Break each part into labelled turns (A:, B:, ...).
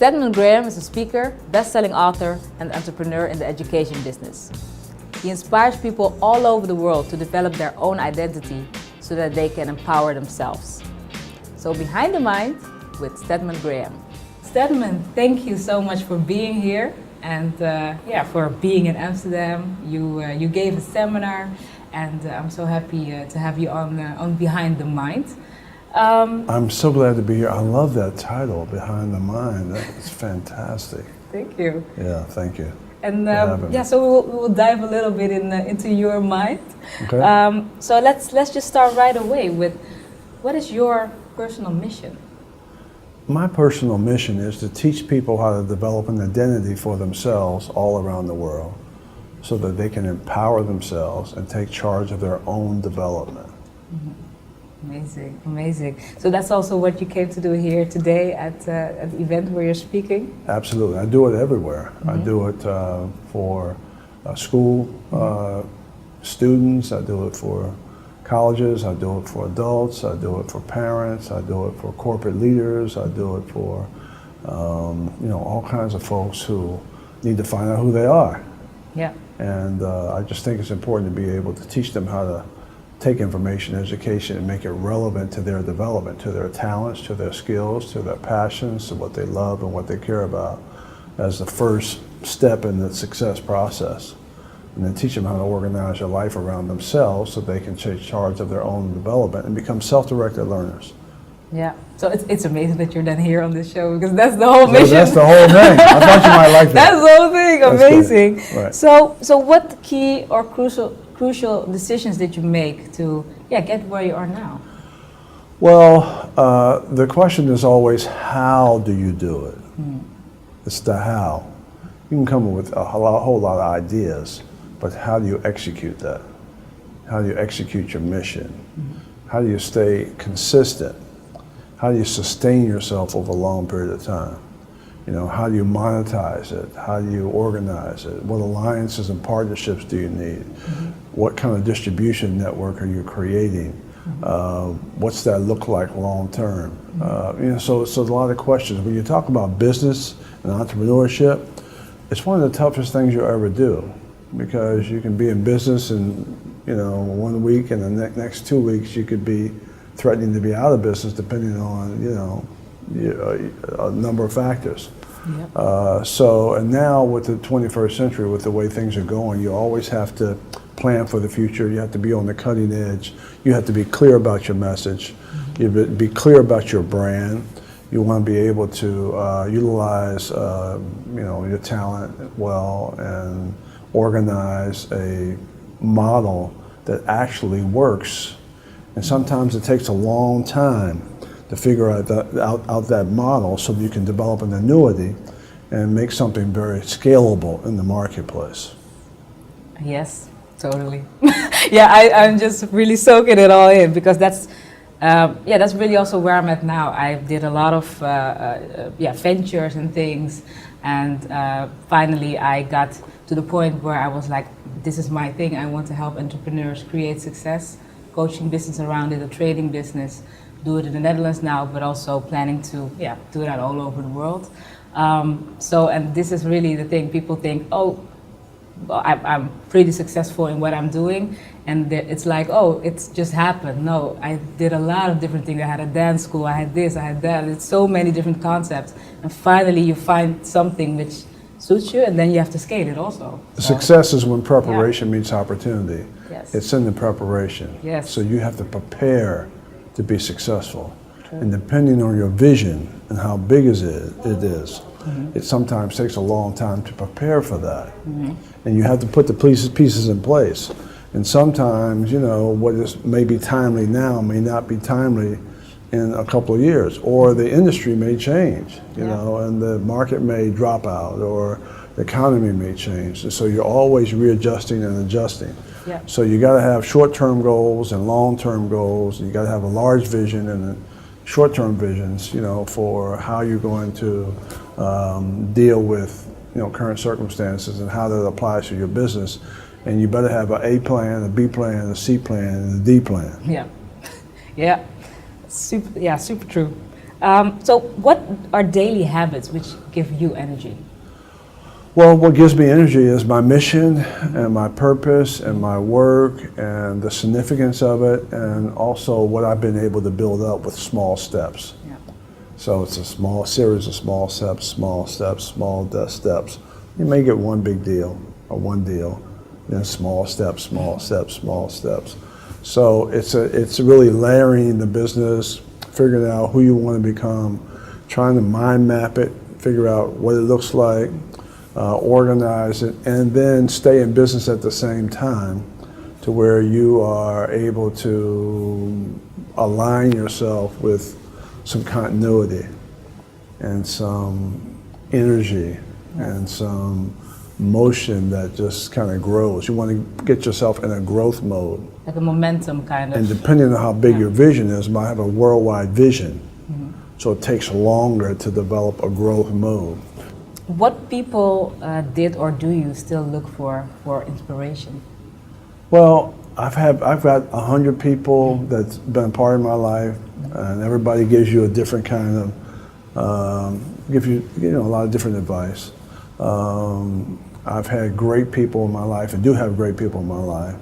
A: Stedman Graham is a speaker, best-selling author, and entrepreneur in the education business. He inspires people all over the world to develop their own identity so that they can empower themselves. So Behind the Mind with Stedman Graham. Stedman, thank you so much for being here and for being in Amsterdam. You gave a seminar, and I'm so happy to have you on Behind the Mind.
B: I'm so glad to be here. I love that title, Behind the Mind. That's fantastic.
A: Thank you.
B: Yeah, thank you.
A: And so we'll dive a little bit into your mind.
B: Okay.
A: So let's just start right away with, what is your personal mission?
B: My personal mission is to teach people how to develop an identity for themselves all around the world so that they can empower themselves and take charge of their own development.
A: Mm-hmm. Amazing, amazing. So that's also what you came to do here today at the event where you're speaking?
B: Absolutely. I do it everywhere.
A: Mm-hmm.
B: I do it for school students. I do it for colleges. I do it for adults. I do it for parents. I do it for corporate leaders. I do it for all kinds of folks who need to find out who they are.
A: Yeah.
B: And I just think it's important to be able to teach them how to take information, education, and make it relevant to their development, to their talents, to their skills, to their passions, to what they love and what they care about as the first step in the success process. And then teach them how to organize their life around themselves so they can take charge of their own development and become self-directed learners.
A: Yeah, so it's amazing that you're then here on this show, because that's the whole mission.
B: That's the whole thing. I thought you might like that.
A: That's the whole thing, amazing.
B: Right.
A: So what key or crucial decisions did you make to get where you are now?
B: Well, the question is always, how do you do it? It's the how. You can come up with a whole lot of ideas, but how do you execute that? How do you execute your mission? How do you stay consistent? How do you sustain yourself over a long period of time? How do you monetize it? How do you organize it? What alliances and partnerships do you need? What kind of distribution network are you creating? What's that look like long term? So a lot of questions. When you talk about business and entrepreneurship, it's one of the toughest things you'll ever do, because you can be in business and 1 week, and the next 2 weeks you could be threatening to be out of business, depending on a number of factors. Yep. And now with the 21st century, with the way things are going, you always have to plan for the future. You have to be on the cutting edge. You have to be clear about your message. You have to be clear about your brand. You want to be able to utilize your talent well and organize a model that actually works. And sometimes it takes a long time to figure out that model so that you can develop an annuity and make something very scalable in the marketplace.
A: Yes, totally. I'm just really soaking it all in, because that's really also where I'm at now. I did a lot of ventures and things, and finally I got to the point where I was like, this is my thing. I want to help entrepreneurs create success, coaching business around it, a trading business, do it in the Netherlands now, but also planning to do that all over the world. And this is really the thing. People think, I'm pretty successful in what I'm doing, and it's like, it's just happened. No, I did a lot of different things. I had a dance school, I had this, I had that. It's so many different concepts, and finally you find something which suits you, and then you have to scale it also.
B: Success is when preparation meets opportunity.
A: Yes.
B: It's in the preparation.
A: Yes.
B: So you have to prepare to be successful. True. And depending on your vision and how big it is, it sometimes takes a long time to prepare for that. And you have to put the pieces in place. And sometimes, what is maybe timely now may not be timely in a couple of years, or the industry may change, and the market may drop out, or the economy may change. And so you're always readjusting and adjusting.
A: Yeah.
B: So you got to have short-term goals and long-term goals. You got to have a large vision and short-term visions, for how you're going to deal with, current circumstances and how that applies to your business. And you better have an A plan, a B plan, a C plan, and a D plan.
A: Yeah. Yeah. Super true. So what are daily habits which give you energy?
B: Well, what gives me energy is my mission and my purpose and my work and the significance of it, and also what I've been able to build up with small steps.
A: Yeah.
B: So it's a small series of small steps, small steps, small steps. You may get one big deal or one deal, then small steps, small steps, small steps. So it's really layering the business, figuring out who you want to become, trying to mind map it, figure out what it looks like, organize it, and then stay in business at the same time to where you are able to align yourself with some continuity and some energy and some motion that just kind of grows. You want to get yourself in a growth mode.
A: Like a momentum kind of.
B: And depending on how big your vision is, you might have a worldwide vision. So it takes longer to develop a growth mode.
A: What people did or do you still look for inspiration?
B: Well, I've got 100 people that's been part of my life, and everybody gives you a different kind of, give you a lot of different advice. I've had great people in my life, and do have great people in my life,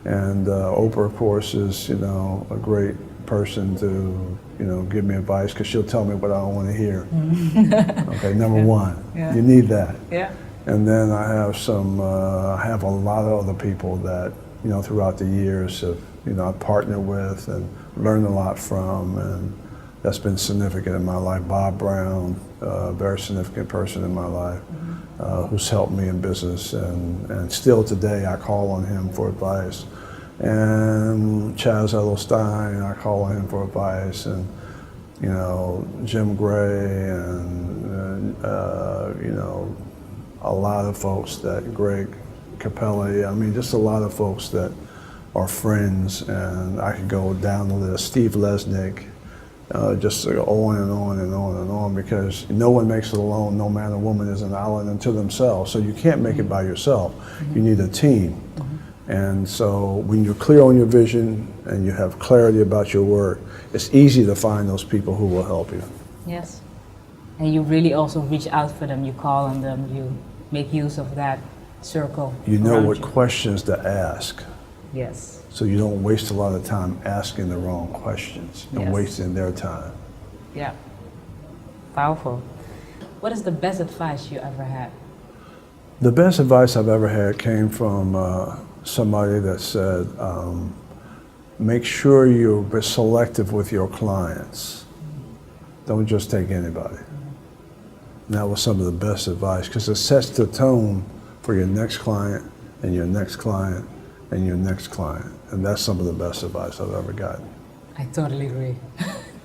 B: and Oprah, of course, is a great person to give me advice, because she'll tell me what I don't want to hear. Okay, number one, you need that.
A: Yeah.
B: And then I have I have a lot of other people that throughout the years have I've partnered with and learned a lot from, and that's been significant in my life. Bob Brown, a very significant person in my life, who's helped me in business, and still today I call on him for advice. And Chaz Edelstein, I call on him for advice, and Jim Gray, and a lot of folks Greg Capelli. I mean, just a lot of folks that are friends, and I could go down the list. Steve Lesnick, just on and on and on and on, because no one makes it alone. No man or woman is an island unto themselves. So you can't make it by yourself. You need a team. And so when you're clear on your vision and you have clarity about your work, it's easy to find those people who will help you.
A: Yes. And you really also reach out for them, you call on them, you make use of that circle.
B: You know what questions to ask.
A: Yes.
B: So you don't waste a lot of time asking the wrong questions and wasting their time.
A: Yeah. Powerful. What is the best advice you ever had?
B: The best advice I've ever had came from somebody that said, make sure you're selective with your clients. Don't just take anybody. And that was some of the best advice, because it sets the tone for your next client and your next client and your next client. And that's some of the best advice I've ever gotten.
A: I totally agree.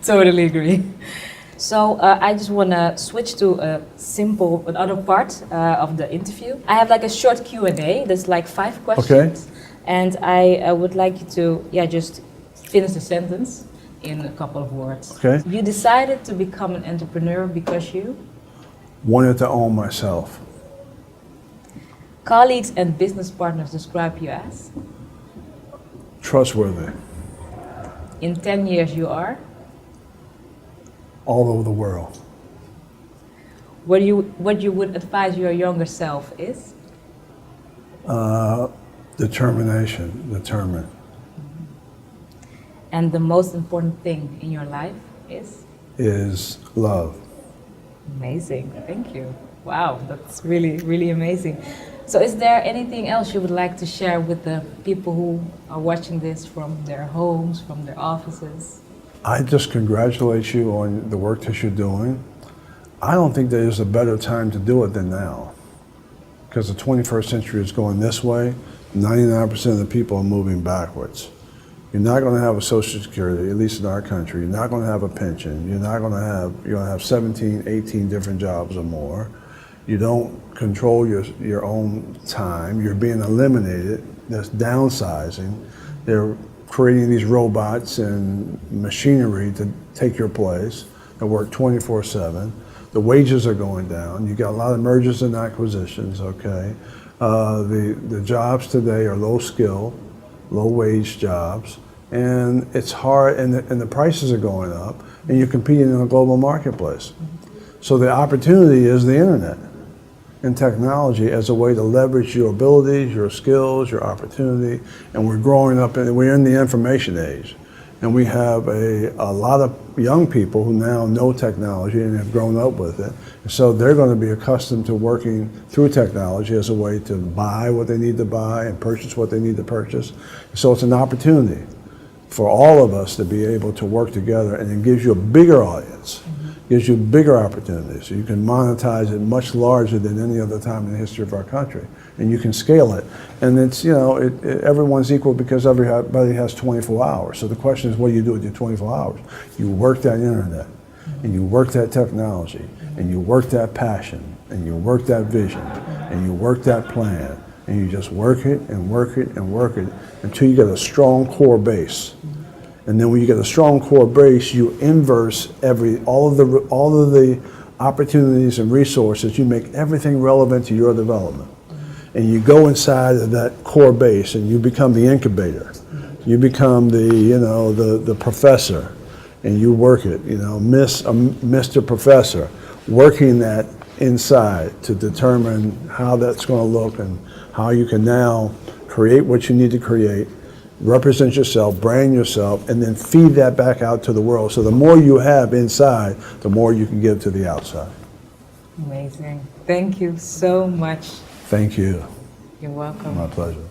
A: Totally agree. So I just want to switch to another part of the interview. I have like a short Q&A. There's like 5 questions.
B: Okay.
A: And I would like you to just finish the sentence in a couple of words.
B: Okay.
A: You decided to become an entrepreneur because you?
B: Wanted to own myself.
A: Colleagues and business partners describe you as?
B: Trustworthy.
A: In 10 years you are?
B: All over the world.
A: What you would advise your younger self is?
B: Determination, determined.
A: And the most important thing in your life is?
B: Is love.
A: Amazing, thank you. Wow, that's really, really amazing. So is there anything else you would like to share with the people who are watching this from their homes, from their offices?
B: I just congratulate you on the work that you're doing. I don't think there's a better time to do it than now, because the 21st century is going this way. 99% of the people are moving backwards. You're not going to have a Social Security, at least in our country. You're not going to have a pension. You're going to have 17, 18 different jobs or more. You don't control your own time. You're being eliminated. That's downsizing. They're creating these robots and machinery to take your place and work 24/7. The wages are going down. You got a lot of mergers and acquisitions, okay? The jobs today are low skill, low wage jobs, and it's hard, and the prices are going up, and you're competing in a global marketplace. So the opportunity is the internet and technology as a way to leverage your abilities, your skills, your opportunity, and we're growing up, and we're in the information age. And we have a lot of young people who now know technology and have grown up with it. So they're going to be accustomed to working through technology as a way to buy what they need to buy and purchase what they need to purchase. So it's an opportunity for all of us to be able to work together, and it gives you a bigger audience, gives you bigger opportunities. So you can monetize it much larger than any other time in the history of our country. And you can scale it. And it's, you know, everyone's equal because everybody has 24 hours. So the question is, what do you do with your 24 hours? You work that internet, and you work that technology, and you work that passion, and you work that vision, and you work that plan, and you just work it and work it and work it until you get a strong core base. And then when you get a strong core base, you inverse all of the opportunities and resources. You make everything relevant to your development. And you go inside of that core base, and you become the incubator. You become the professor, and you work it. You know, Mr. Professor, working that inside to determine how that's going to look and how you can now create what you need to create, represent yourself, brand yourself, and then feed that back out to the world. So the more you have inside, the more you can give to the outside.
A: Amazing. Thank you so much.
B: Thank you.
A: You're welcome.
B: My pleasure.